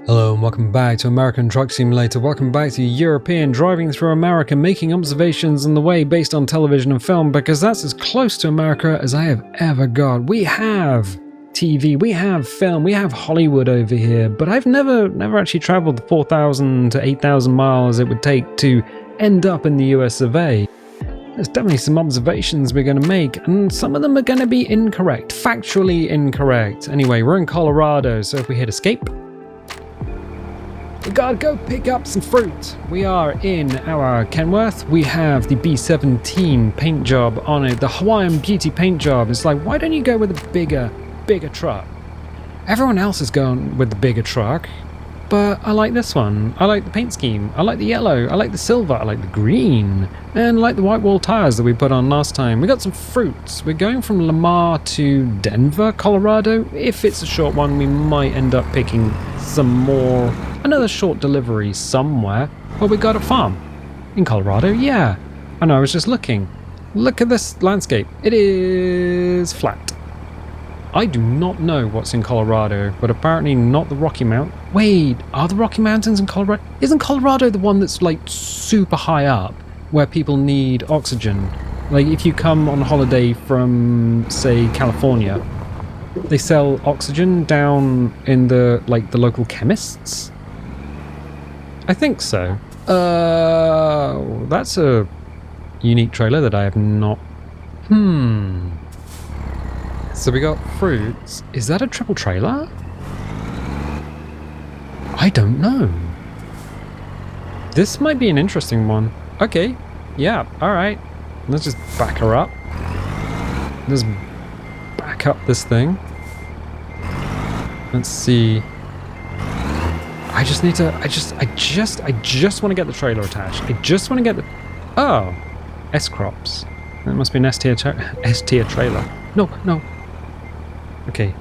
Hello and welcome back to American Truck Simulator. Welcome back to European driving through America, making observations on the way based on television and film, because that's as close to America as I have ever got. We have TV, we have film, we have Hollywood over here, but I've never actually traveled the 4,000 to 8,000 miles it would take to end up in the US of A. There's definitely some observations we're going to make, and some of them are going to be incorrect, factually incorrect. Anyway, we're in Colorado, so if we hit escape, we gotta go pick up some fruit. We are in our Kenworth. We have the B17 paint job on it, the Hawaiian Beauty paint job. It's like, why don't you go with a bigger truck? Everyone else is going with the bigger truck, but I like this one. I like the paint scheme. I like the yellow. I like the silver. I like the green. And I like the white wall tires that we put on last time. We got some fruits. We're going from Lamar to Denver, Colorado. If it's a short one, we might end up picking some more. Another short delivery somewhere. But we got a farm in Colorado. Yeah. I know, I was just looking. Look at this landscape. It is flat. I do not know what's in Colorado, but apparently not the Rocky Mountains. Wait, are the Rocky Mountains in Colorado? Isn't Colorado the one that's like super high up, where people need oxygen? Like if you come on holiday from, say, California, they sell oxygen down in the local chemists? I think so. That's a unique trailer that I have not... So we got fruits. Is that a triple trailer? I don't know. This might be an interesting one. Okay. Yeah, alright. Let's just back her up. Let's back up this thing. Let's see. I just need to... I just want to get the trailer attached. I just want to get the... Oh. S-Crops. That must be an S-tier trailer. No. Okay.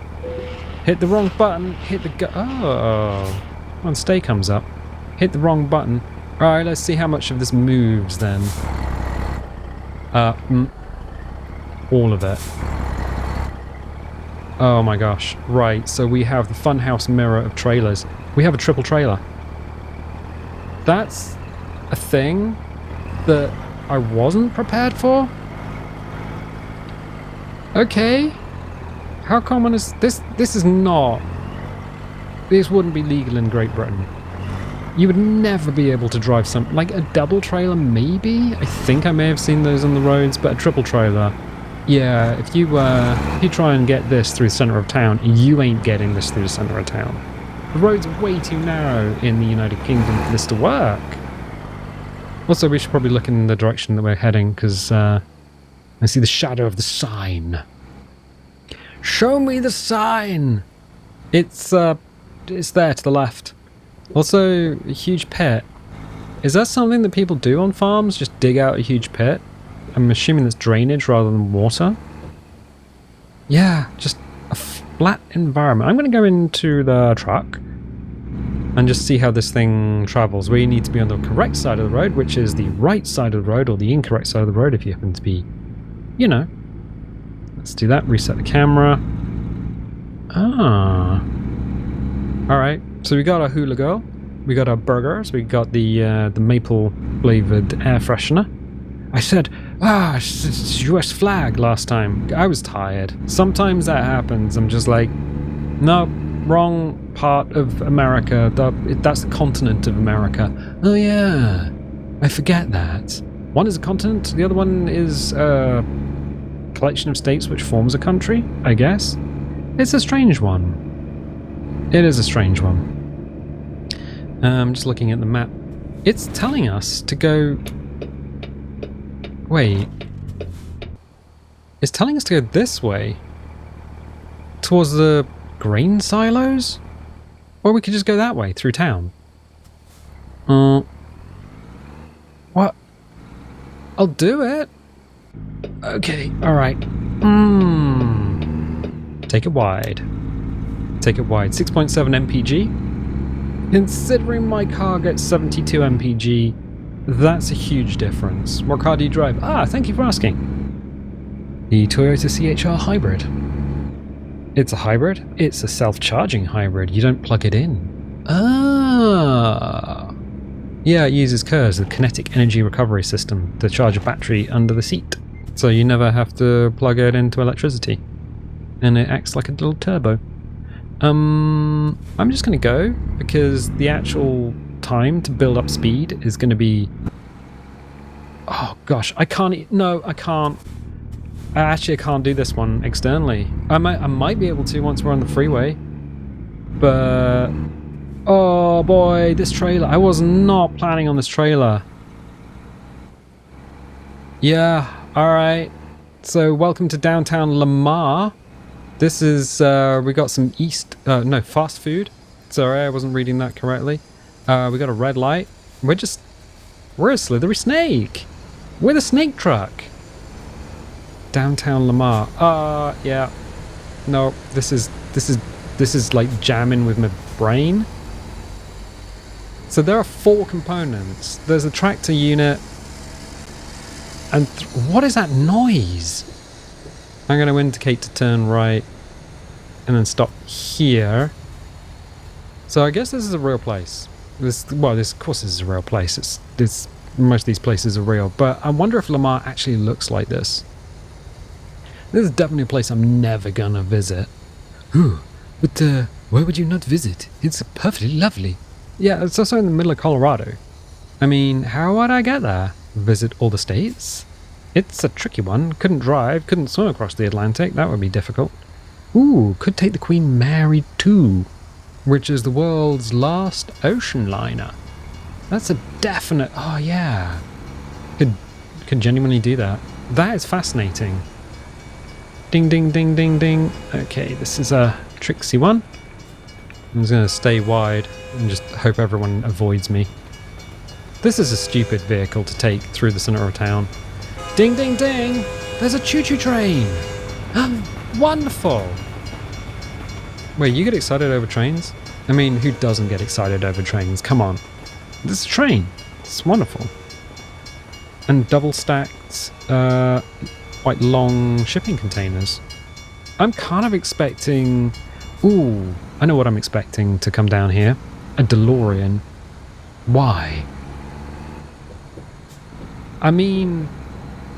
Hit the wrong button. Hit the... Oh. One stay comes up. Hit the wrong button. Alright, let's see how much of this moves then. All of it. Oh my gosh. Right, so we have the funhouse mirror of trailers. We have a triple trailer. That's a thing that I wasn't prepared for. Okay. How common is this? This is not... This wouldn't be legal in Great Britain. You would never be able to drive some... Like a double trailer, maybe? I think I may have seen those on the roads, but a triple trailer... Yeah, if you try and get this through the centre of town, you ain't getting this through the centre of town. The roads are way too narrow in the United Kingdom for this to work. Also, we should probably look in the direction that we're heading, because I see the shadow of the sign. Show me the sign! It's there to the left. Also, a huge pit. Is that something that people do on farms? Just dig out a huge pit? I'm assuming that's drainage rather than water. Yeah, just a flat environment. I'm going to go into the truck and just see how this thing travels. We need to be on the correct side of the road, which is the right side of the road, or the incorrect side of the road if you happen to be, you know. Let's do that. Reset the camera. Ah. Alright, so we got our hula girl. We got our burgers. We got the maple flavored air freshener. I said, it's US flag last time. I was tired. Sometimes that happens. I'm just like, no, wrong part of America. That's the continent of America. Oh yeah, I forget that. One is a continent, the other one is a collection of states which forms a country, I guess. It's a strange one. It is a strange one. I'm just looking at the map. It's telling us to go... Wait. It's telling us to go this way. Towards the grain silos? Or we could just go that way, through town. What? I'll do it. Okay, alright. Take it wide. Take it wide. 6.7 mpg. Considering my car gets 72 mpg, that's a huge difference. What car do you drive? Thank you for asking. The Toyota CHR Hybrid. It's a hybrid. It's a self-charging hybrid. You don't plug it in. Ah. Yeah, it uses KERS, the kinetic energy recovery system, to charge a battery under the seat. So you never have to plug it into electricity. And it acts like a little turbo. I'm just going to go, because the actual time to build up speed is going to be... Oh gosh, I can't... No, I can't. Actually, I can't do this one externally. I might be able to once we're on the freeway. But... Oh boy, this trailer. I was not planning on this trailer. Yeah, alright. So, welcome to downtown Lamar. This is, we got some fast food. Sorry, I wasn't reading that correctly. We got a red light. We're a slithery snake. We're the snake truck. Downtown Lamar. Yeah. No, this is like jamming with my brain. So there are 4 components. There's a tractor unit. And what is that noise? I'm going to indicate to turn right and then stop here. So I guess this is a real place. Of course this is a real place. Most of these places are real, but I wonder if Lamar actually looks like this. This is definitely a place I'm never gonna visit. Ooh, but why would you not visit? It's perfectly lovely. Yeah, it's also in the middle of Colorado. I mean, how would I get there? Visit all the states? It's a tricky one. Couldn't drive, couldn't swim across the Atlantic. That would be difficult. Ooh, could take the Queen Mary 2, which is the world's last ocean liner. That's a definite... Oh, yeah. Could genuinely do that. That is fascinating. Ding, ding, ding, ding, ding. Okay, this is a tricksy one. I'm just going to stay wide and just hope everyone avoids me. This is a stupid vehicle to take through the center of town. Ding, ding, ding! There's a choo-choo train! Wonderful! Wait, you get excited over trains? I mean, who doesn't get excited over trains? Come on. This is a train. It's wonderful. And double stacked, quite long shipping containers. I'm kind of expecting... Ooh, I know what I'm expecting to come down here. A DeLorean. Why? I mean,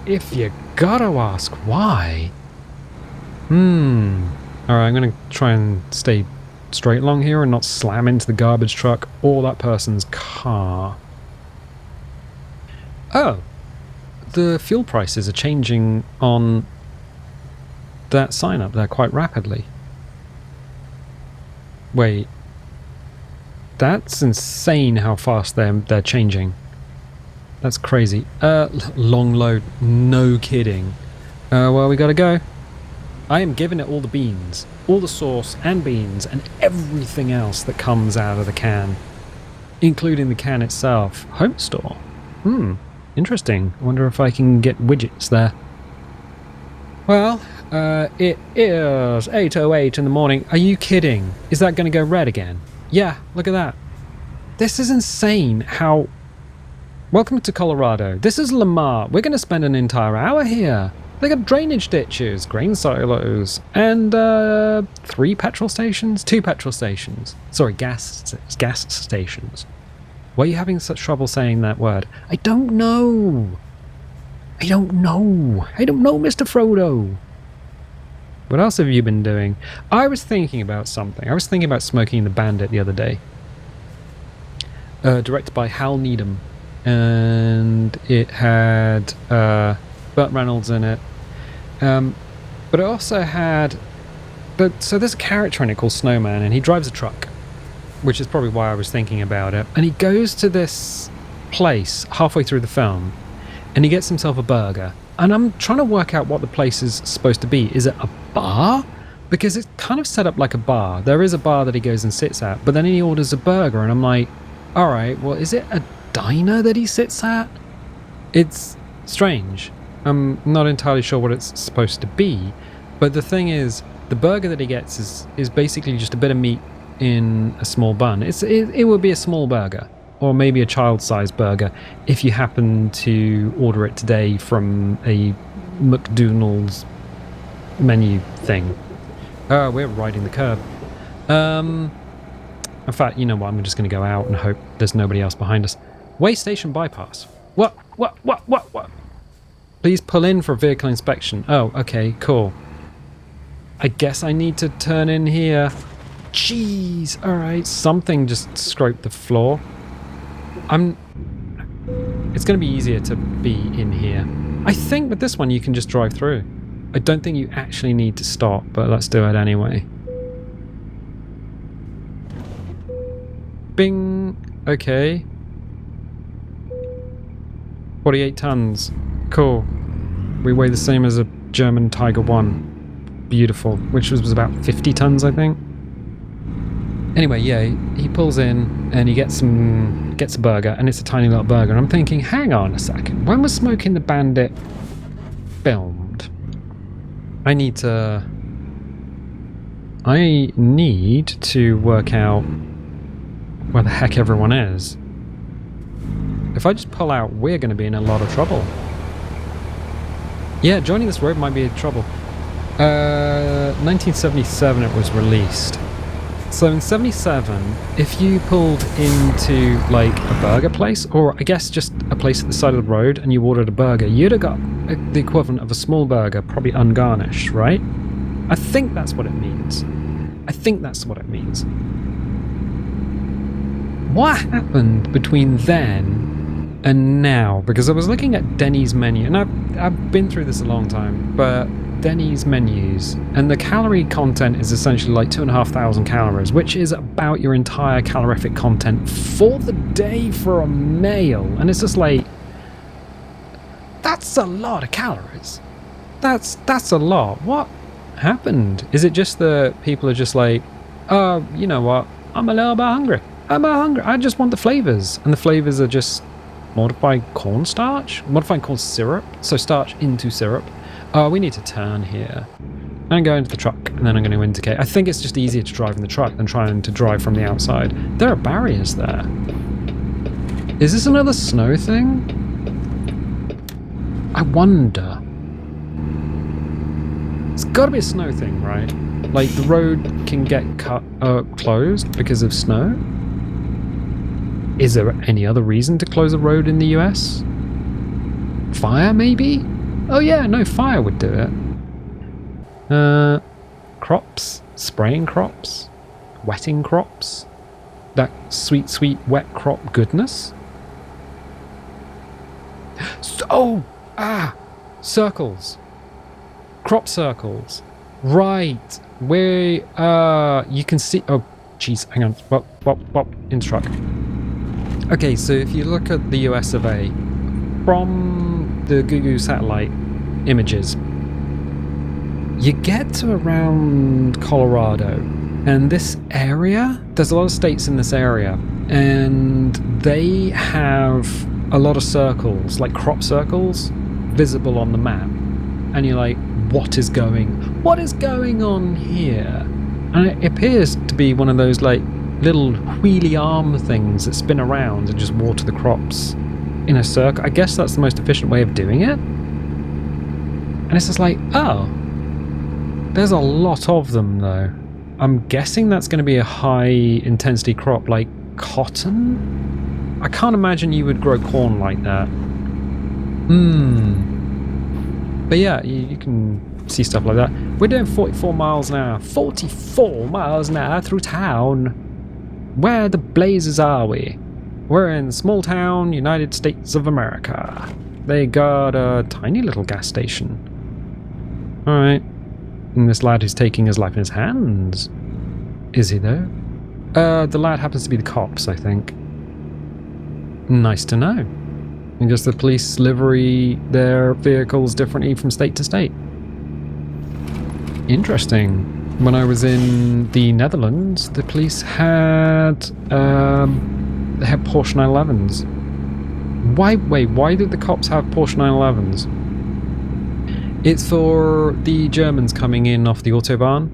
if you gotta ask why. Alright, I'm gonna try and stay straight along here and not slam into the garbage truck or that person's car. Oh, the fuel prices are changing on that sign up there quite rapidly. Wait, that's insane how fast they're changing. That's crazy. Long load, no kidding. Well, we gotta go. I am giving it all the beans, all the sauce and beans and everything else that comes out of the can, including the can itself. Home store. Interesting. I wonder if I can get widgets there. Well, it is 8:08 in the morning. Are you kidding? Is that going to go red again? Yeah, look at that. This is insane how... Welcome to Colorado. This is Lamar. We're going to spend an entire hour here. They got drainage ditches, grain silos, and 3 petrol stations? 2 petrol stations. Sorry, gas stations. Why are you having such trouble saying that word? I don't know. I don't know, Mr. Frodo. What else have you been doing? I was thinking about something. I was thinking about Smoking the Bandit the other day. Directed by Hal Needham. And it had Burt Reynolds in it. But it also had... So there's a character in it called Snowman, and he drives a truck, which is probably why I was thinking about it. And he goes to this place halfway through the film, and he gets himself a burger. And I'm trying to work out what the place is supposed to be. Is it a bar? Because it's kind of set up like a bar. There is a bar that he goes and sits at, but then he orders a burger, and I'm like, all right, well, is it a diner that he sits at? It's strange. I'm not entirely sure what it's supposed to be, but the thing is, the burger that he gets is basically just a bit of meat in a small bun. It would be a small burger, or maybe a child-sized burger, if you happen to order it today from a McDonald's menu thing. We're riding the curb. In fact, you know what? I'm just going to go out and hope there's nobody else behind us. Way station bypass. What? Please pull in for vehicle inspection. Oh, okay, cool. I guess I need to turn in here. Jeez. All right. Something just scraped the floor. It's going to be easier to be in here. I think with this one you can just drive through. I don't think you actually need to stop, but let's do it anyway. Bing. Okay. 48 tons. Cool. We weigh the same as a German Tiger 1. Beautiful. Which was about 50 tons, I think. Anyway, yeah, he pulls in and he gets a burger, and it's a tiny little burger. And I'm thinking, hang on a second. When was Smoking the Bandit filmed? I need to work out where the heck everyone is. If I just pull out, we're going to be in a lot of trouble. Yeah, joining this road might be in trouble. 1977 it was released. So in 77, if you pulled into like a burger place, or I guess just a place at the side of the road, and you ordered a burger, you'd have got the equivalent of a small burger, probably ungarnished, right? I think that's what it means. What happened between then and now? Because I was looking at Denny's menu, and I've been through this a long time, but Denny's menus, and the calorie content is essentially like 2,500 calories, which is about your entire calorific content for the day for a meal. And it's just like, that's a lot of calories. That's a lot. What happened? Is it just that people are just like, oh, you know what, I'm a little bit hungry. I just want the flavors, and the flavors are just modified cornstarch, modified corn syrup, so starch into syrup. Oh, we need to turn here. I'm going into the truck, and then I'm going to indicate. I think it's just easier to drive in the truck than trying to drive from the outside. There are barriers there. Is this another snow thing? I wonder. It's got to be a snow thing, right? Like, the road can get closed because of snow? Is there any other reason to close a road in the US? Fire, maybe? Oh yeah, no, fire would do it. Crops? Spraying crops? Wetting crops? That sweet, sweet wet crop goodness? Circles. Crop circles. Right. Where, you can see, oh, jeez, hang on. Wop, in the truck. Okay, so if you look at the US of A, from the Google satellite images, you get to around Colorado, and this area, there's a lot of states in this area, and they have a lot of circles, like crop circles, visible on the map, and you're like, what is going on here? And it appears to be one of those like little wheelie arm things that spin around and just water the crops in a circle. I guess that's the most efficient way of doing it. And it's just like, oh, there's a lot of them though. I'm guessing that's going to be a high intensity crop like cotton. I can't imagine you would grow corn like that. But yeah, you can see stuff like that. We're doing 44 miles an hour. 44 miles an hour through town. Where the blazes are we? We're in small town, United States of America. They got a tiny little gas station. Alright. And this lad who's taking his life in his hands. Is he though? The lad happens to be the cops, I think. Nice to know. I guess the police livery their vehicles differently from state to state. Interesting. When I was in the Netherlands, the police had Porsche 911s. Why did the cops have Porsche 911s? It's for the Germans coming in off the Autobahn.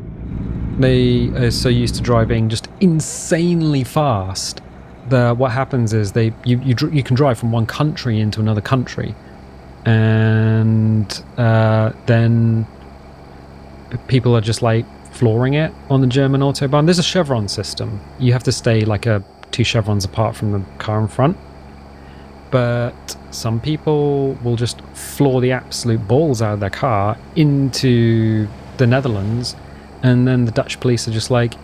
They are so used to driving just insanely fast that what happens is you can drive from one country into another country, and then people are just like flooring it on the German Autobahn. There's a chevron system. You have to stay like 2 chevrons apart from the car in front. But some people will just floor the absolute balls out of their car into the Netherlands, and then the Dutch police are just like,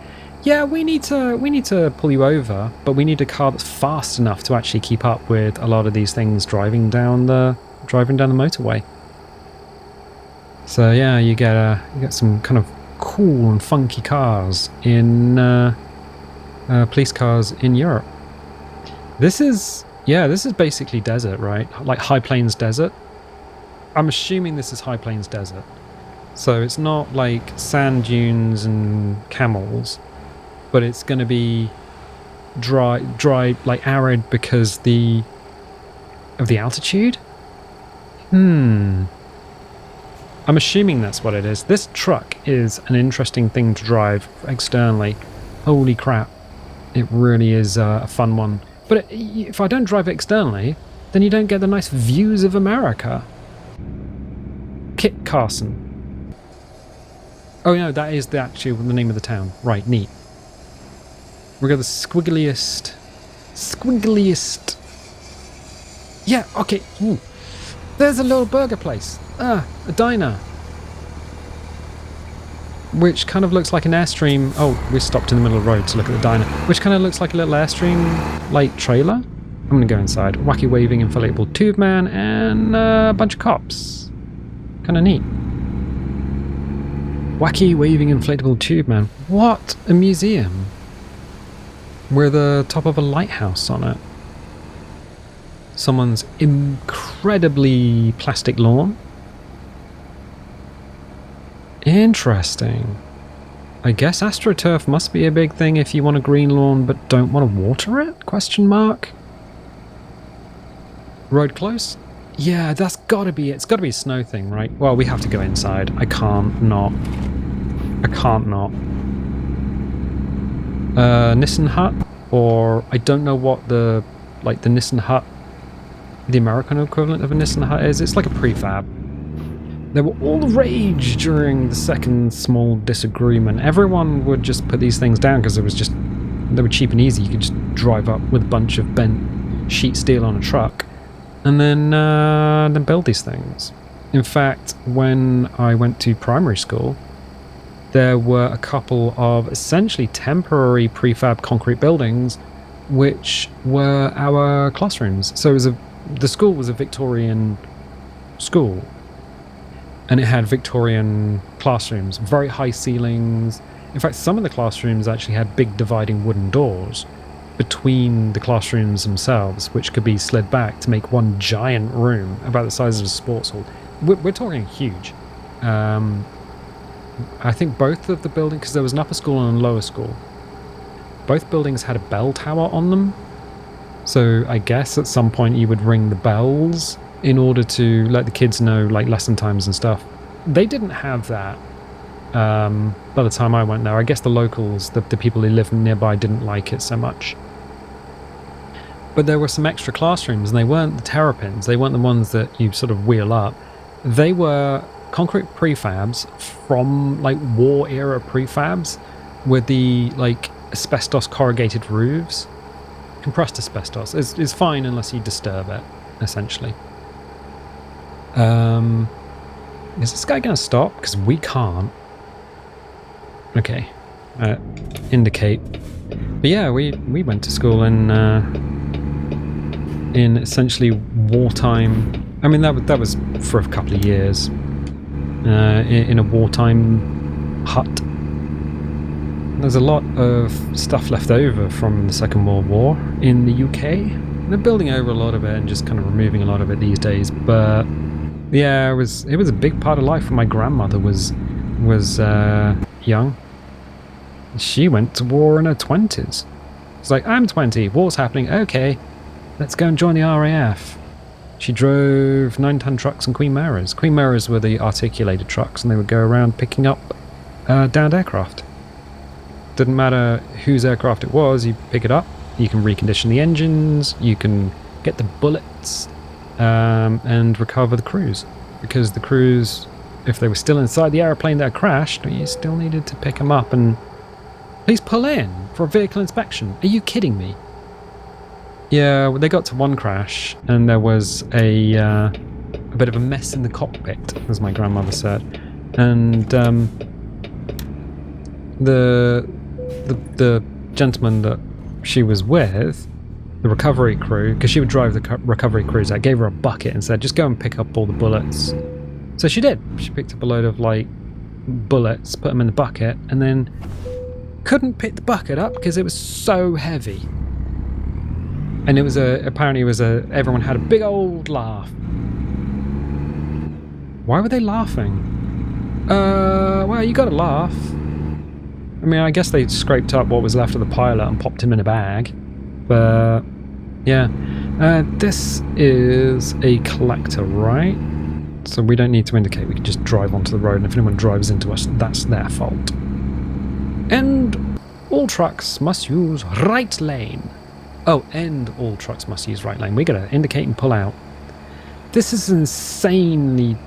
yeah, we need to pull you over, but we need a car that's fast enough to actually keep up with a lot of these things driving down the motorway. So yeah, you get some kind of cool and funky cars in police cars in Europe. This is basically desert, right? Like High Plains Desert. I'm assuming this is High Plains Desert. So it's not like sand dunes and camels, but it's going to be dry, like arid because of the altitude? I'm assuming that's what it is. This truck is an interesting thing to drive externally. Holy crap. It really is a fun one. But if I don't drive it externally, then you don't get the nice views of America. Kit Carson. Oh no, that is the name of the town. Right, neat. We got the squiggliest. Yeah, okay. Ooh. There's a little burger place. A diner. Which kind of looks like an Airstream. Oh, we stopped in the middle of the road to look at the diner. Which kind of looks like a little Airstream, like, trailer. I'm going to go inside. Wacky waving inflatable tube man and a bunch of cops. Kind of neat. Wacky waving inflatable tube man. What a museum. With the top of a lighthouse on it. Someone's incredibly plastic lawn. Interesting. I guess AstroTurf must be a big thing if you want a green lawn but don't want to water it? Question mark. Road close? Yeah, that's gotta be it. It's gotta be a snow thing, right? Well, we have to go inside. I can't not. Nissan Hut? Or I don't know what the Nissan Hut, the American equivalent of a Nissan Hut is. It's like a prefab. They were all the rage during the second small disagreement. Everyone would just put these things down because they were cheap and easy. You could just drive up with a bunch of bent sheet steel on a truck and then build these things. In fact, when I went to primary school, there were a couple of essentially temporary prefab concrete buildings which were our classrooms. So the school was a Victorian school. And it had Victorian classrooms, very high ceilings. In fact, some of the classrooms actually had big dividing wooden doors between the classrooms themselves, which could be slid back to make one giant room about the size of a sports hall. We're talking huge. I think both of the buildings, because there was an upper school and a lower school, both buildings had a bell tower on them. So I guess at some point you would ring the bells in order to let the kids know, like, lesson times and stuff. They didn't have that by the time I went there. I guess the locals, the people who lived nearby, didn't like it so much. But there were some extra classrooms, and they weren't the terrapins. They weren't the ones that you sort of wheel up. They were concrete prefabs from, like, war-era prefabs with the, like, asbestos corrugated roofs. Compressed asbestos is fine unless you disturb it, essentially. Is this guy going to stop? Because we can't. Okay. Indicate. But yeah, we went to school in essentially wartime. I mean, that was for a couple of years. In a wartime hut. There's a lot of stuff left over from the Second World War in the UK. They're building over a lot of it and just kind of removing a lot of it these days, but yeah, it was a big part of life when my grandmother was young. She went to war in her 20s. It's like, I'm 20, war's happening, okay, let's go and join the RAF. She drove 9-ton trucks and Queen Maras. Queen Maras were the articulated trucks, and they would go around picking up downed aircraft. Didn't matter whose aircraft it was, you pick it up, you can recondition the engines, you can get the bullets, and recover the crews. Because the crews if they were still inside the aeroplane that crashed, you still needed to pick them up and please pull in for a vehicle inspection. Are you kidding me? Yeah, they got to one crash and there was a bit of a mess in the cockpit, as my grandmother said, and the gentleman that she was with, the recovery crew, because she would drive the recovery crews out, gave her a bucket and said, just go and pick up all the bullets. So she did. She picked up a load of like bullets, put them in the bucket, and then couldn't pick the bucket up because it was so heavy. And it was everyone had a big old laugh. Why were they laughing? Well, you gotta laugh. I mean, I guess they scraped up what was left of the pilot and popped him in a bag. But, yeah. This is a collector, right? So we don't need to indicate, we can just drive onto the road, and if anyone drives into us, that's their fault. And all trucks must use right lane. Oh, and all trucks must use right lane. We gotta indicate and pull out. This is insanely...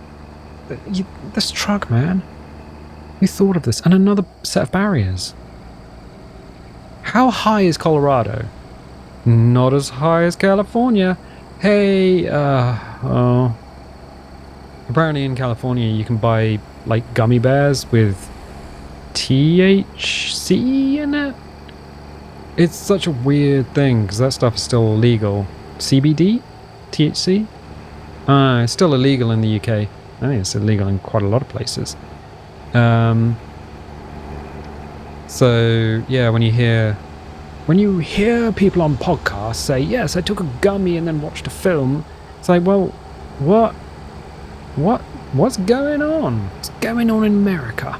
This truck, man. Who thought of this? And another set of barriers. How high is Colorado? Not as high as California. Hey, oh. Apparently in California you can buy, like, gummy bears with THC in it? It's such a weird thing, because that stuff is still illegal. CBD? THC? It's still illegal in the UK. I think it's illegal in quite a lot of places. So, yeah, when you hear people on podcasts say, yes, I took a gummy and then watched a film, it's like, well, what's going on? What's going on in America?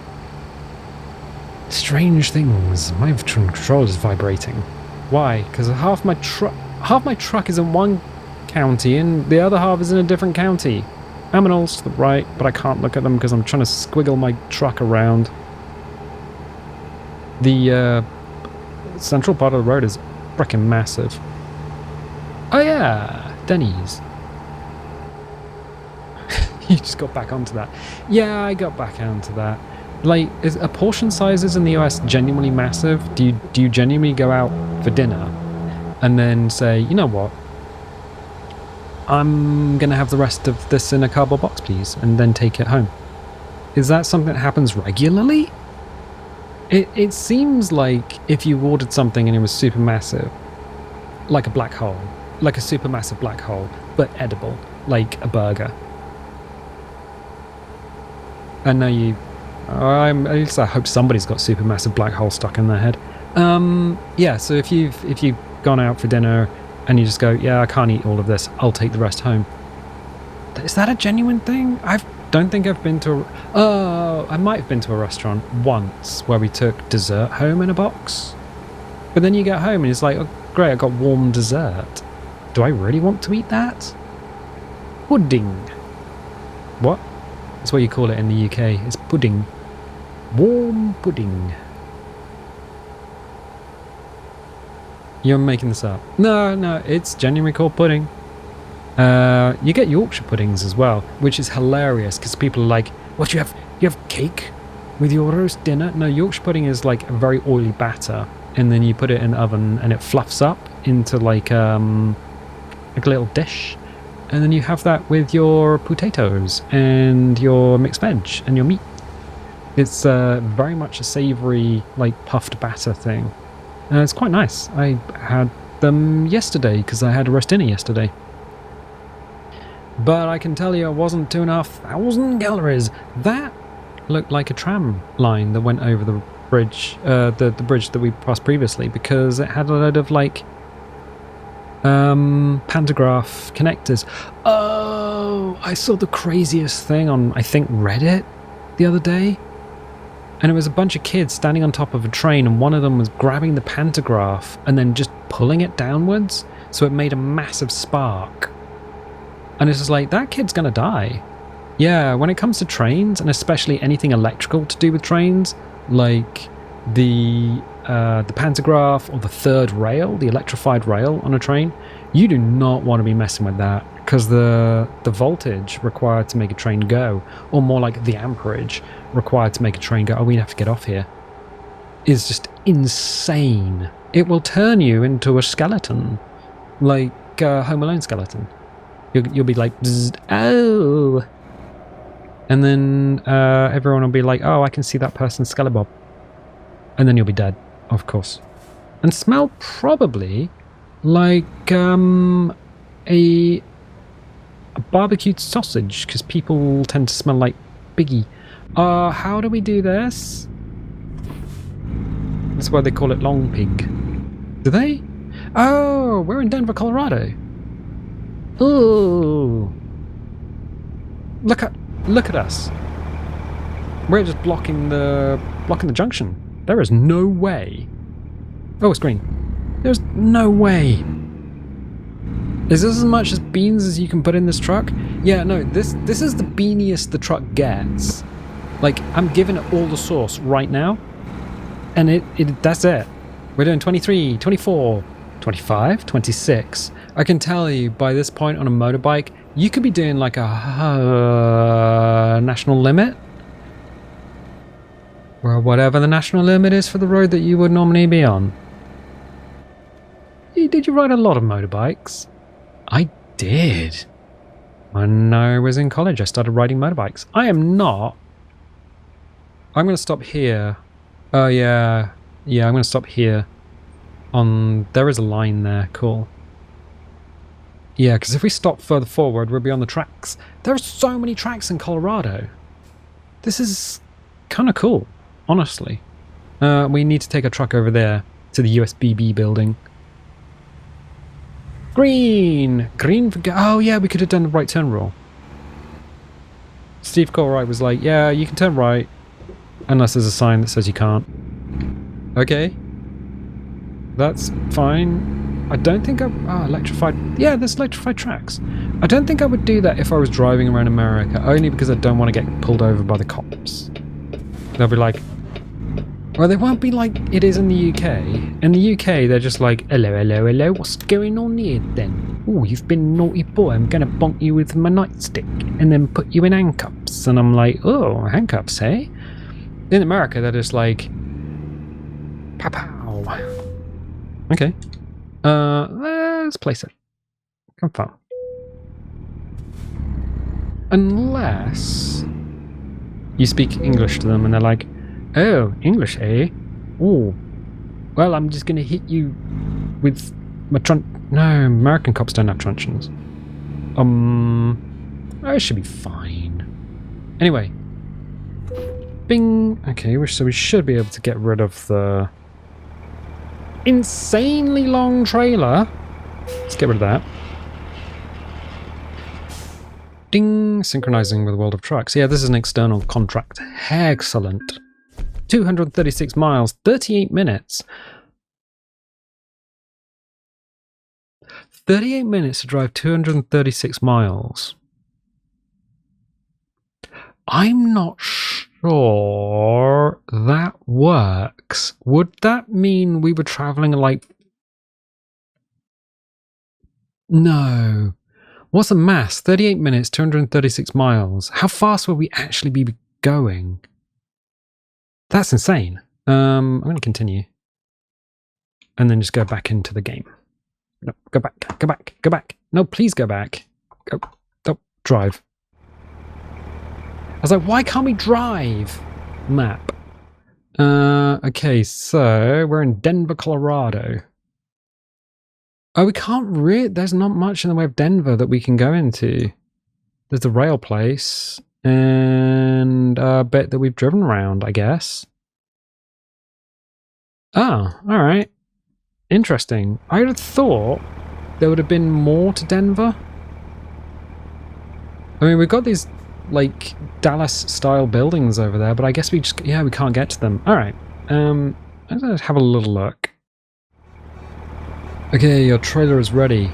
Strange things. My controller is vibrating. Why? Because half my truck is in one county and the other half is in a different county. Aminals to the right, but I can't look at them because I'm trying to squiggle my truck around. The central part of the road is freaking massive. Oh yeah, Denny's. You just got back onto that. Yeah, I got back onto that. Like, are portion sizes in the US genuinely massive? Do you genuinely go out for dinner and then say, you know what? I'm going to have the rest of this in a cardboard box, please, and then take it home. Is that something that happens regularly? It seems like if you ordered something and it was super massive, like a black hole, like a super massive black hole, but edible, like a burger. I know you... at least I hope somebody's got supermassive black hole stuck in their head. Yeah, so if you've gone out for dinner and you just go, yeah, I can't eat all of this, I'll take the rest home. Is that a genuine thing? I don't think I've been to... I might have been to a restaurant once where we took dessert home in a box. But then you get home and it's like, oh, great, I got warm dessert. Do I really want to eat that? Pudding. What? That's what you call it in the UK. It's pudding. Warm pudding. You're making this up. No, it's genuinely called pudding. You get Yorkshire puddings as well, which is hilarious because people are like, what, you have cake with your roast dinner? No, Yorkshire pudding is like a very oily batter, and then you put it in the oven and it fluffs up into like a little dish. And then you have that with your potatoes and your mixed veg and your meat. It's very much a savoury, like, puffed batter thing. It's quite nice. I had them yesterday because I had a roast dinner yesterday. But I can tell you it wasn't 2,500 calories. That looked like a tram line that went over the bridge, the bridge that we passed previously, because it had a load of, like, pantograph connectors. Oh, I saw the craziest thing on, I think, Reddit the other day, and it was a bunch of kids standing on top of a train, and one of them was grabbing the pantograph and then just pulling it downwards, so it made a massive spark. And it's just like, that kid's gonna die. Yeah, when it comes to trains, and especially anything electrical to do with trains, like the pantograph or the third rail, the electrified rail on a train, you do not want to be messing with that. because the voltage required to make a train go, or more like the amperage required to make a train go, oh, we have to get off here, is just insane. It will turn you into a skeleton, like a Home Alone skeleton. You'll be like, oh, and then everyone will be like, oh, I can see that person's skeleton, and then you'll be dead, of course, and smell probably like a barbecued sausage, because people tend to smell like Biggie. How do we do this? That's why they call it Long Pig. Do they? Oh, we're in Denver, Colorado. Ooh. Look at us. We're just blocking the junction. There is no way. Oh, it's green. There's no way. Is this as much as beans as you can put in this truck? Yeah, no, this is the beaniest the truck gets. Like, I'm giving it all the sauce right now. And that's it. We're doing 23, 24, 25, 26. I can tell you, by this point on a motorbike, you could be doing like a national limit. Or whatever the national limit is for the road that you would normally be on. Did you ride a lot of motorbikes? I did. When I was in college, I started riding motorbikes. I am not. I'm going to stop here. Oh, yeah. Yeah, I'm going to stop here. There is a line there. Cool. Yeah, because if we stop further forward, we'll be on the tracks. There are so many tracks in Colorado. This is kind of cool, honestly. We need to take a truck over there to the USBB building. Green! Green for oh yeah, we could have done the right turn rule. Steve Colwright was like, yeah, you can turn right. Unless there's a sign that says you can't. Okay. That's fine. I don't think electrified... Yeah, there's electrified tracks. I don't think I would do that if I was driving around America, only because I don't want to get pulled over by the cops. They'll be like... Well, they won't be like it is in the UK. In the UK, they're just like, hello, hello, hello, what's going on here then? Oh, you've been a naughty boy, I'm going to bonk you with my nightstick and then put you in handcuffs. And I'm like, oh, handcuffs, hey? In America, they're just like, pow. Okay. Let's place it. Come on. Unless you speak English to them and they're like, oh, English, eh? Oh, well, I'm just going to hit you with my No, American cops don't have truncheons. It should be fine. Anyway. Bing! Okay, so we should be able to get rid of the insanely long trailer. Let's get rid of that. Ding! Synchronizing with the world of trucks. Yeah, this is an external contract. Excellent. 236 miles, 38 minutes. 38 minutes to drive 236 miles. I'm not sure that works. Would that mean we were traveling like... No. What's the mass? 38 minutes, 236 miles. How fast will we actually be going? That's insane. I'm going to continue. And then just go back into the game. No, go back, go back, go back. No, please go back. Go, drive. I was like, why can't we drive? Map. Okay, so we're in Denver, Colorado. Oh, we can't really... There's not much in the way of Denver that we can go into. There's the rail place. And a bit that we've driven around, I guess. Oh, alright. Interesting. I would have thought there would have been more to Denver. I mean, we've got these, like, Dallas-style buildings over there, but I guess we just... Yeah, we can't get to them. Alright. Let's have a little look. Okay, your trailer is ready.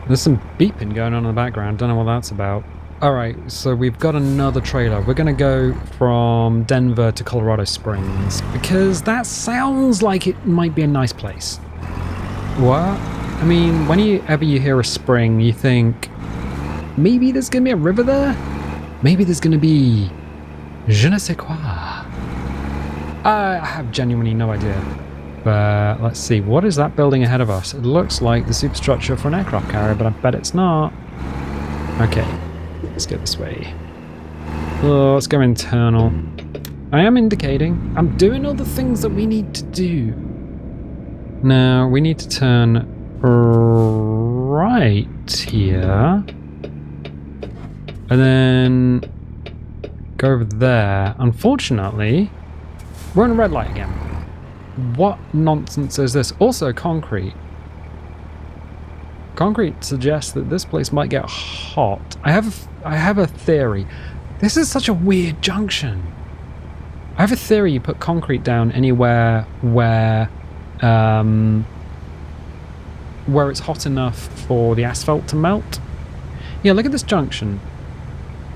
There's some beeping going on in the background. Don't know what that's about. Alright, so we've got another trailer. We're going to go from Denver to Colorado Springs, because that sounds like it might be a nice place. What? I mean, whenever you hear a spring, you think, Maybe there's going to be a river there? Maybe there's going to be je ne sais quoi. I have genuinely no idea. But let's see, what is that building ahead of us? It looks like the superstructure for an aircraft carrier, but I bet it's not. Okay, let's go this way. Oh, let's go internal. I am indicating. I'm doing all the things that we need to do. Now, we need to turn right here. And then go over there. Unfortunately, we're in a red light again. What nonsense is this? Also, concrete. Concrete suggests that this place might get hot. I have a theory. This is such a weird junction. I have a theory you put concrete down anywhere where it's hot enough for the asphalt to melt. Yeah, look at this junction.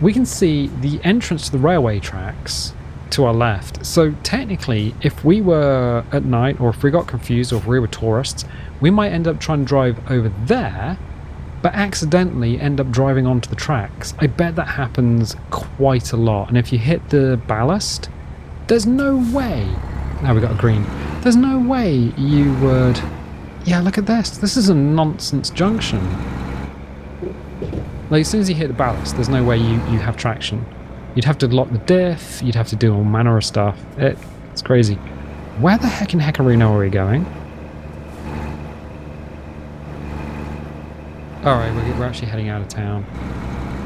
We can see the entrance to the railway tracks to our left. So technically, if we were at night, or if we got confused, or if we were tourists, we might end up trying to drive over there, but accidentally end up driving onto the tracks. I bet that happens quite a lot. And if you hit the ballast, there's no way. Now we got a green. There's no way you would. Yeah, look at this. This is a nonsense junction. Like, as soon as you hit the ballast, there's no way you have traction. You'd have to lock the diff, you'd have to do all manner of stuff. It's crazy. Where the heck in Heckarino are we going? Alright, we're actually heading out of town.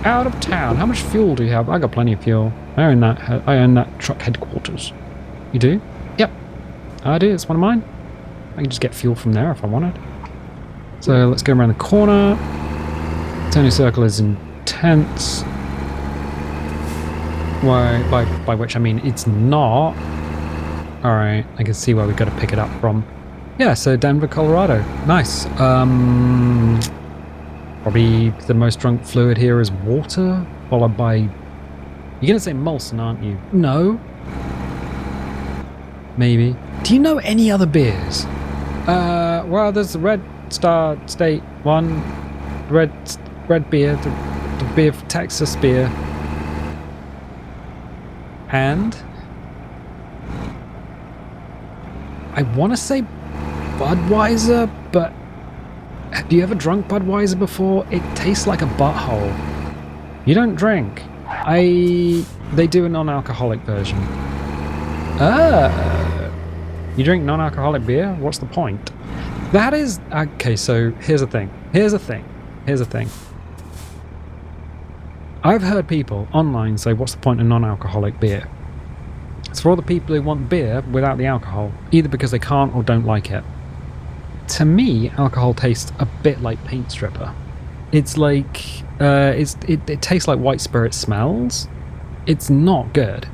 Out of town? How much fuel do you have? I got plenty of fuel. I own that truck headquarters. You do? Yep. I do, it's one of mine. I can just get fuel from there if I wanted. So let's go around the corner. Turning circle is intense. By which I mean it's not. Alright, I can see where we've got to pick it up from. Yeah, so Denver, Colorado. Nice. Probably the most drunk fluid here is water, followed by... You're going to say Molson, aren't you? No. Maybe. Do you know any other beers? Well, there's the Red Star State one. Red beer, the beer for Texas beer. And I want to say Budweiser, but have you ever drunk Budweiser before? It tastes like a butthole. You don't drink. They do a non-alcoholic version. You drink non-alcoholic beer? What's the point? That is... Okay, so here's the thing. I've heard people online say, what's the point of non-alcoholic beer? It's for all the people who want beer without the alcohol, either because they can't or don't like it. To me, alcohol tastes a bit like paint stripper. It's like... it tastes like white spirit smells. It's not good.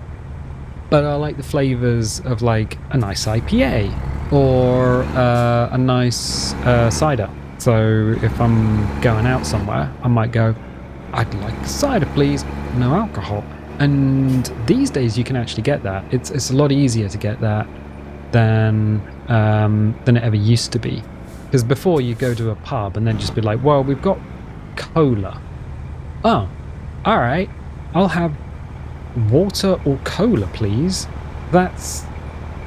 But I like the flavours of like a nice IPA or a nice cider. So if I'm going out somewhere, I might go, I'd like cider please, no alcohol. And these days you can actually get that. It's a lot easier to get that than it ever used to be. Because before you go to a pub and then just be like, well, we've got cola. Oh, alright, I'll have water or cola please. That's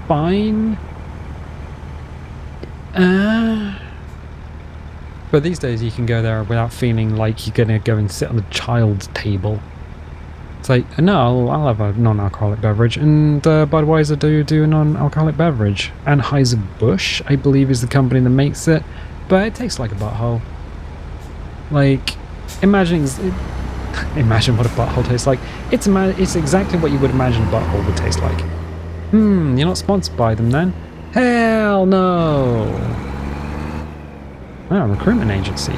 fine. But these days you can go there without feeling like you're gonna go and sit on the child's table. It's like, no, I'll have a non-alcoholic beverage, and Budweiser do a non-alcoholic beverage. Anheuser-Busch, I believe, is the company that makes it, but it tastes like a butthole. Like, imagine what a butthole tastes like. It's exactly what you would imagine a butthole would taste like. You're not sponsored by them then? Hell no! Oh, recruitment agency.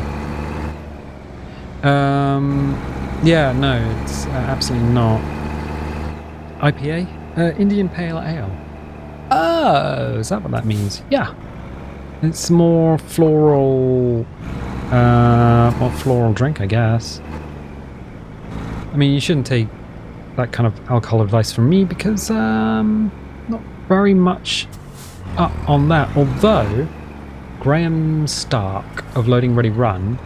Yeah, no, it's absolutely not. IPA? Indian Pale Ale. Oh, is that what that means? Yeah. It's more floral... more floral drink, I guess. I mean, you shouldn't take that kind of alcohol advice from me because, not very much up on that. Although, Graham Stark of Loading Ready Run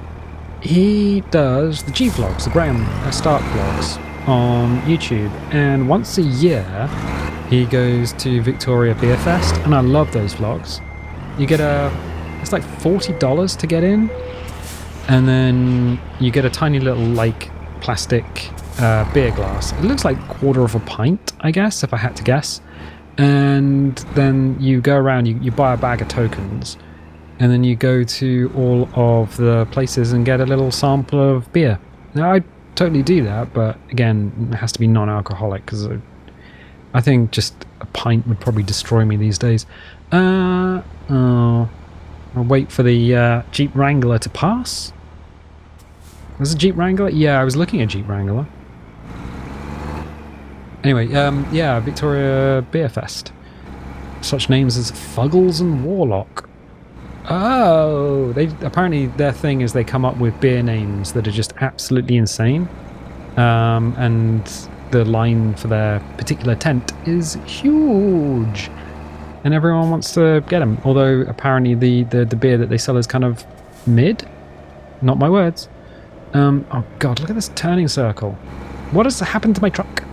he does the G vlogs, the Graham Stark vlogs on YouTube, and once a year he goes to Victoria Beer Fest, and I love those vlogs. You get it's like $40 to get in, and then you get a tiny little like plastic beer glass. It looks like 1/4 of a pint, I guess, if I had to guess. And then you go around, you buy a bag of tokens, and then you go to all of the places and get a little sample of beer. Now, I'd totally do that, but again, it has to be non-alcoholic, because I think just a pint would probably destroy me these days. I'll wait for the Jeep Wrangler to pass. Was it Jeep Wrangler? Yeah, I was looking at Jeep Wrangler. Anyway, yeah, Victoria Beer Fest. Such names as Fuggles and Warlock. Oh, apparently their thing is they come up with beer names that are just absolutely insane. And the line for their particular tent is huge. And everyone wants to get them. Although apparently the beer that they sell is kind of mid. Not my words. Oh god, look at this turning circle. What has happened to my truck?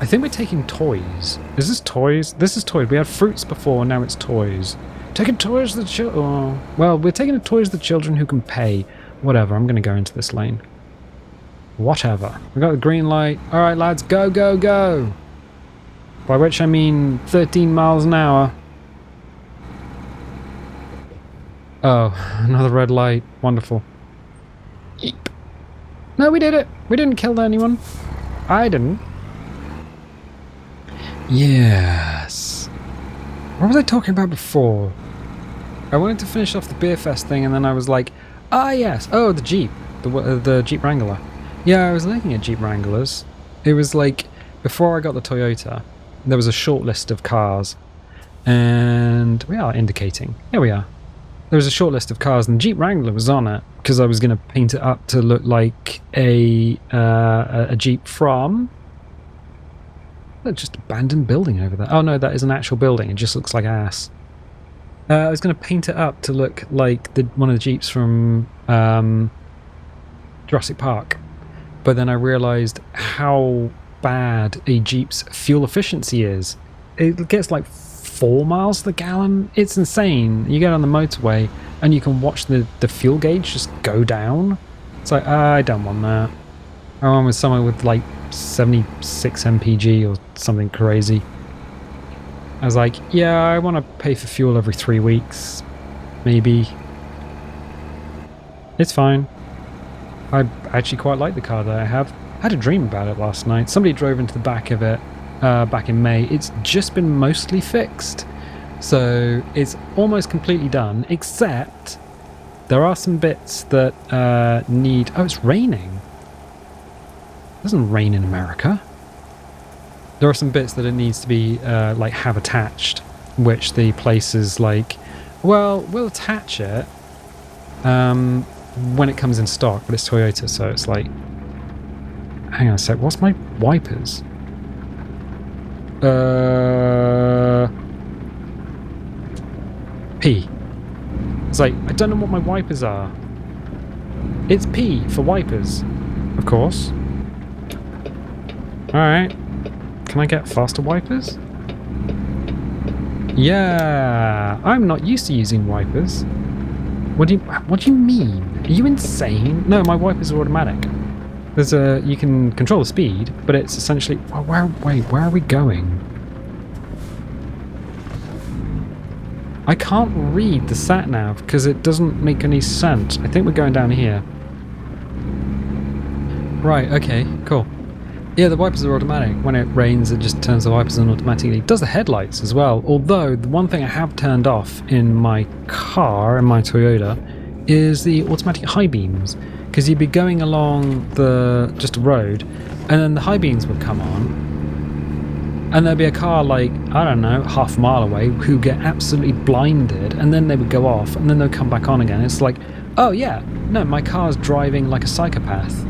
I think we're taking toys. Is this toys? This is toys. We had fruits before, now it's toys. Taking toys to the children. Oh. Well, we're taking the toys to the children who can pay. Whatever, I'm going to go into this lane. Whatever. We got the green light. Alright, lads, go, go, go. By which I mean 13 miles an hour. Oh, another red light. Wonderful. Eep. No, we did it. We didn't kill anyone. I didn't. Yes. What was I talking about before? I wanted to finish off the Beer Fest thing, and then I was like, ah, yes. Oh, the Jeep. The Jeep Wrangler. Yeah, I was looking at Jeep Wranglers. It was like, before I got the Toyota, there was a short list of cars. And we are indicating. Here we are. There was a short list of cars, and the Jeep Wrangler was on it, because I was going to paint it up to look like a Jeep from... just abandoned building over there. Oh no, that is an actual building. It just looks like ass. I was going to paint it up to look like one of the Jeeps from Jurassic Park. But then I realised how bad a Jeep's fuel efficiency is. It gets like 4 miles to the gallon. It's insane. You get on the motorway and you can watch the fuel gauge just go down. It's like, I don't want that. I want with someone with like 76 mpg or something crazy. I was like, yeah, I want to pay for fuel every 3 weeks, maybe. It's fine. I actually quite like the car that I have. I had a dream about it last night. Somebody drove into the back of it back in May. It's just been mostly fixed, so it's almost completely done, except there are some bits that need... Oh, it's raining. It doesn't rain in America. There are some bits that it needs to be like have attached, which the place is like, well, we'll attach it when it comes in stock, but it's Toyota, so it's like, hang on a sec, what's my wipers? P. It's like, I don't know what my wipers are. It's P for wipers, of course. Alright. Can I get faster wipers? Yeah, I'm not used to using wipers. What do you mean? Are you insane? No, my wipers are automatic. There's you can control the speed, but it's essentially... Wait, where are we going? I can't read the sat-nav because it doesn't make any sense. I think we're going down here. Right, okay, cool. Yeah, the wipers are automatic. When it rains, it just turns the wipers on automatically. It does the headlights as well. Although, the one thing I have turned off in my car, in my Toyota, is the automatic high beams. Because you'd be going along just a road, and then the high beams would come on, and there'd be a car like, I don't know, half a mile away, who get absolutely blinded, and then they would go off, and then they'd come back on again. It's like, oh yeah, no, my car's driving like a psychopath.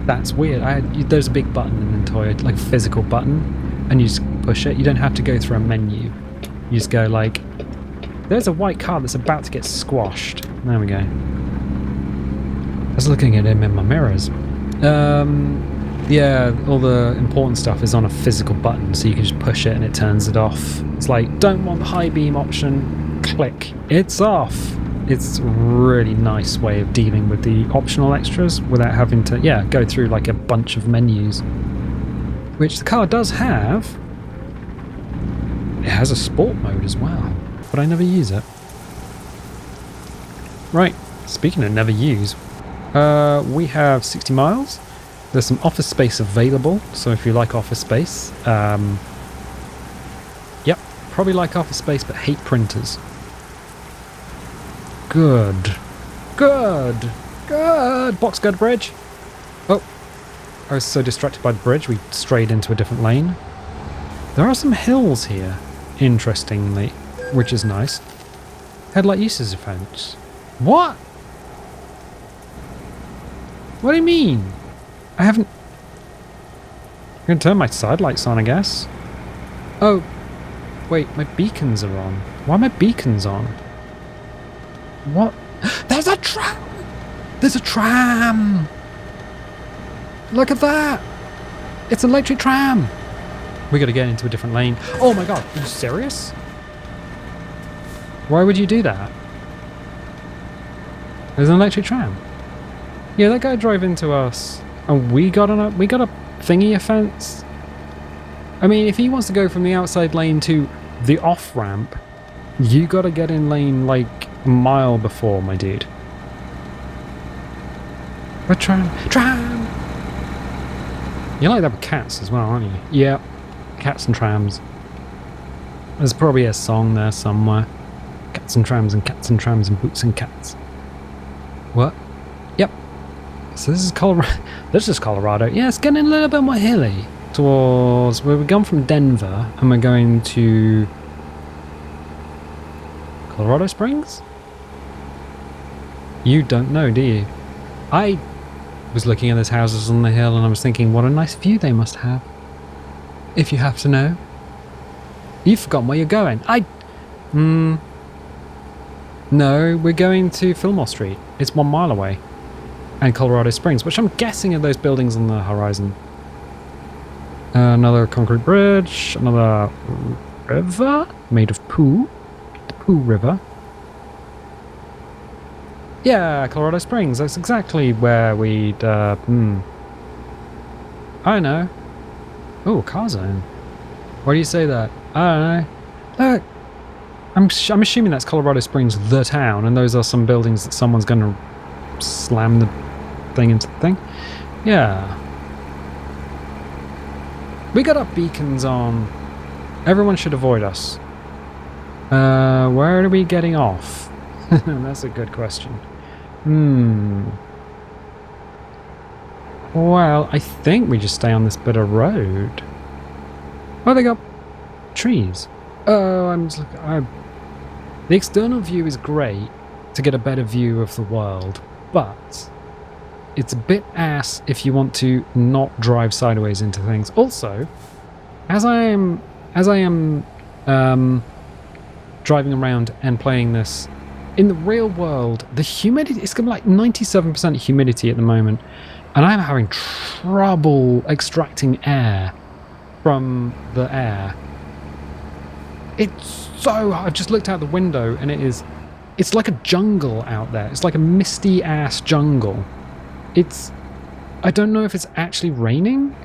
That's weird. There's a big button in the Toyota, like a physical button, and you just push it. You don't have to go through a menu. You just go like, there's a white car that's about to get squashed. There we go. was looking at him in my mirrors. Yeah, all the important stuff is on a physical button, so you can just push it and it turns it off. It's like, don't want the high beam option, click, it's off. It's a really nice way of dealing with the optional extras without having to, go through like a bunch of menus. Which the car does have. It has a sport mode as well, but I never use it. Right, speaking of never use, we have 60 miles. There's some office space available, so if you like office space, yep, probably like office space but hate printers. Good. Box guard bridge. Oh, I was so distracted by the bridge we strayed into a different lane. There are some hills here, interestingly, which is nice. Headlight usage offense. What? What do you mean? I haven't... I'm going to turn my side lights on, I guess. Oh, wait, my beacons are on. Why are my beacons on? What? There's a tram! There's a tram! Look at that! It's an electric tram! We got to get into a different lane. Oh my god, are you serious? Why would you do that? There's an electric tram. Yeah, that guy drove into us. And we got a thingy offense. I mean, if he wants to go from the outside lane to the off ramp, you got to get in lane like a mile before, my dude. A tram! You like that with cats as well, aren't you? Yeah, cats and trams. There's probably a song there somewhere. Cats and trams and boots and cats. What? Yep. So this is Colorado. This is Colorado. Yeah, it's getting a little bit more hilly towards where we've gone from Denver, and we're going to Colorado Springs. You don't know, do you? I was looking at those houses on the hill, and I was thinking, what a nice view they must have. If you have to know, you've forgotten where you're going. No, we're going to Fillmore Street. It's 1 mile away. And Colorado Springs, which I'm guessing are those buildings on the horizon. Another concrete bridge, another river made of poo. The Pooh River. Yeah, Colorado Springs, that's exactly where we'd, I know. Oh, car zone. Why do you say that? I don't know. Look, I'm assuming that's Colorado Springs, the town, and those are some buildings that someone's going to slam the thing into the thing. Yeah. We got our beacons on. Everyone should avoid us. Where are we getting off? That's a good question. Well, I think we just stay on this bit of road. Oh, they got trees. Oh, I'm just looking. The external view is great to get a better view of the world, but it's a bit ass if you want to not drive sideways into things. Also, as I am driving around and playing this in the real world, the humidity, it's like 97% humidity at the moment, and I'm having trouble extracting air from the air. It's so hard. I've just looked out the window and it's like a jungle out there. It's like a misty ass jungle. I don't know if it's actually raining,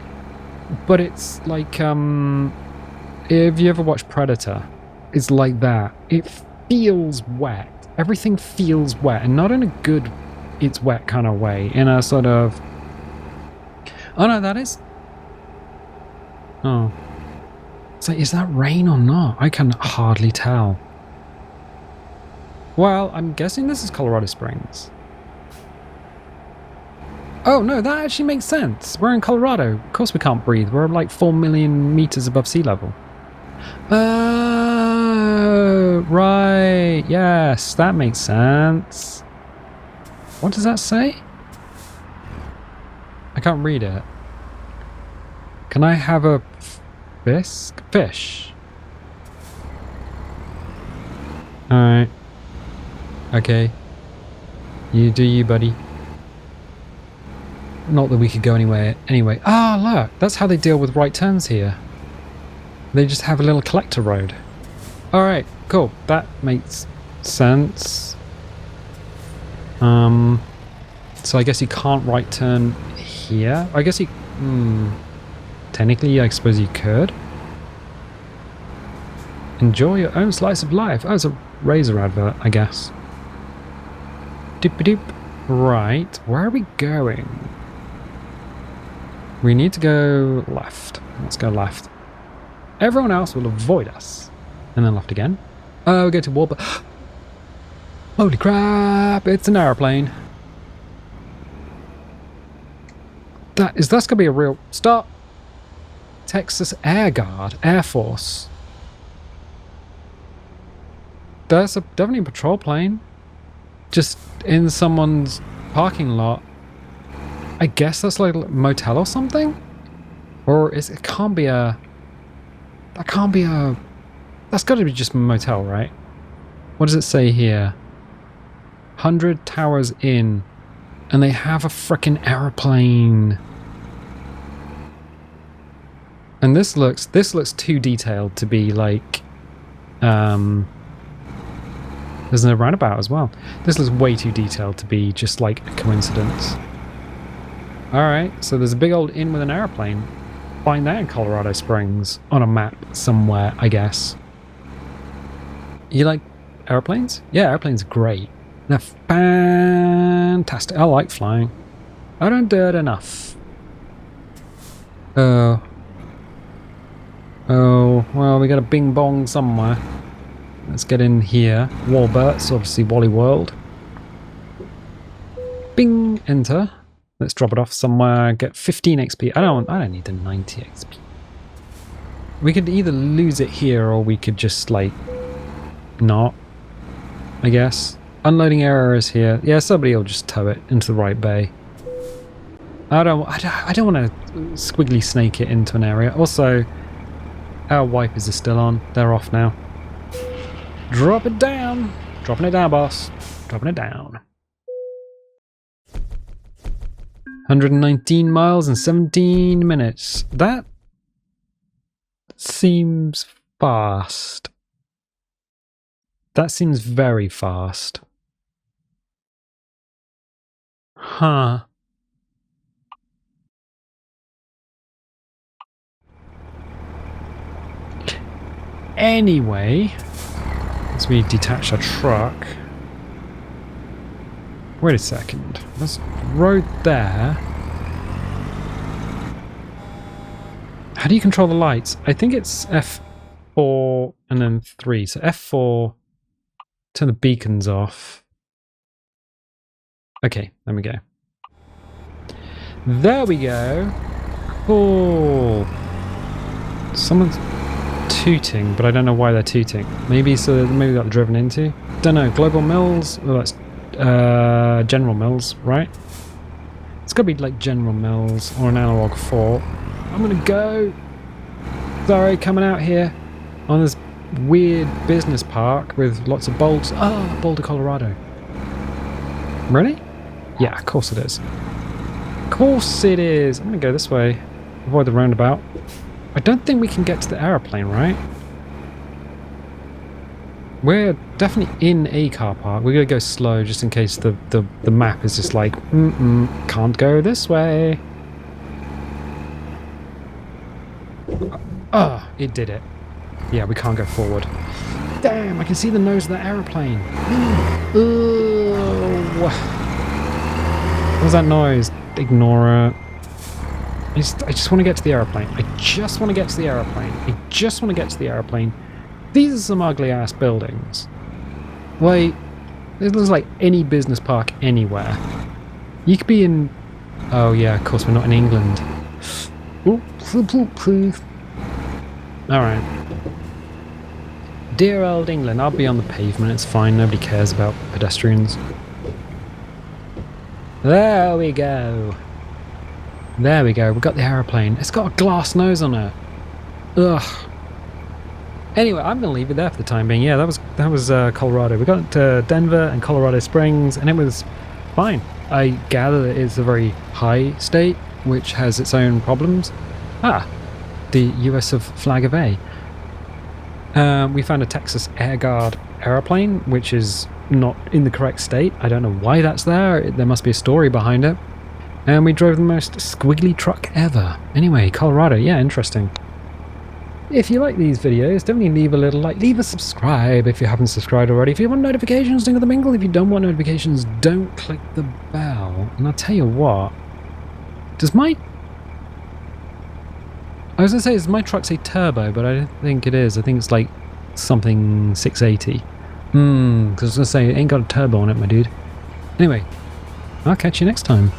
but it's like, if you ever watch Predator, it's like that. It feels wet. Everything feels wet, and not in a good, it's wet kind of way, in a sort of, oh no, that is, oh. It's like, is that rain or not? I can hardly tell. Well, I'm guessing this is Colorado Springs. Oh no, that actually makes sense. We're in Colorado. Of course we can't breathe. We're like 4 million meters above sea level. Oh, right. Yes, that makes sense. What does that say? I can't read it. Can I have a fish? Alright. Okay. You do you, buddy. Not that we could go anywhere anyway. Ah, look, that's how they deal with right turns here. They just have a little collector road. Alright, cool. That makes sense. So I guess you can't right turn here. I guess you... technically, I suppose you could. Enjoy your own slice of life. Oh, it's a Razor advert, I guess. Doop-a-doop. Right, where are we going? We need to go left. Let's go left. Everyone else will avoid us. And then left again. Oh, we go to wall, but... Holy crap, it's an aeroplane. That's gonna be a real... Stop! Texas Air Guard, Air Force. That's definitely a patrol plane. Just in someone's parking lot. I guess that's like a motel or something? Or it can't be a... That can't be a... That's got to be just a motel, right? What does it say here? 100 towers in. And they have a frickin' aeroplane. And this looks too detailed to be like... There's no roundabout as well. This looks way too detailed to be just like a coincidence. Alright, so there's a big old inn with an airplane. Find that in Colorado Springs. On a map somewhere, I guess. You like airplanes? Yeah, airplanes are great. They're fantastic. I like flying. I don't do it enough. Oh, well, we got a bing bong somewhere. Let's get in here. Walbert's, obviously Wally World. Bing, enter. Let's drop it off somewhere, get 15 XP. I don't need the 90 XP. We could either lose it here or we could just like not, I guess. Unloading area is here. Yeah, somebody will just tow it into the right bay. I don't want to squiggly snake it into an area. Also, our wipers are still on. They're off now. Drop it down. Dropping it down, boss. Dropping it down. 119 miles and 17 minutes. That seems fast. That seems very fast. Huh. Anyway, as we detach our truck. Wait a second. There's road there. How do you control the lights? I think it's F4 and then 3. So F4, turn the beacons off. Okay, there we go. There we go. Cool. Someone's tooting, but I don't know why they're tooting. Maybe maybe got driven into. Don't know. Global Mills. Well, that's General Mills, right? It's gotta be like General Mills or an Analog 4. I'm gonna go. Sorry, coming out here on this weird business park with lots of Boulder. Oh, Boulder, Colorado. Really? Yeah, of course it is. Of course it is. I'm gonna go this way. Avoid the roundabout. I don't think we can get to the aeroplane, right? We're definitely in a car park. We're gonna go slow just in case the map is just like, can't go this way. Oh, it did it. Yeah, we can't go forward. Damn, I can see the nose of the aeroplane. What was that noise? Ignore it. I just want to get to the aeroplane. I just want to get to the aeroplane. I just want to get to the aeroplane. These are some ugly ass buildings. Like, it looks like any business park anywhere. You could be in... Oh yeah, of course we're not in England. Alright. Dear old England, I'll be on the pavement, it's fine, nobody cares about pedestrians. There we go. There we go, we've got the aeroplane. It's got a glass nose on it. Ugh. Anyway, I'm going to leave it there for the time being. Yeah, that was Colorado. We got to Denver and Colorado Springs, and it was fine. I gather that it's a very high state, which has its own problems. Ah, the US of flag of A. We found a Texas Air Guard aeroplane, which is not in the correct state. I don't know why that's there. There must be a story behind it. And we drove the most squiggly truck ever. Anyway, Colorado, yeah, interesting. If you like these videos, definitely leave a little like, leave a subscribe if you haven't subscribed already. If you want notifications, dingle the mingle. If you don't want notifications, don't click the bell. And I'll tell you what, I was going to say, does my truck say turbo, but I don't think it is. I think it's like something 680. Because I was going to say, it ain't got a turbo on it, my dude. Anyway, I'll catch you next time.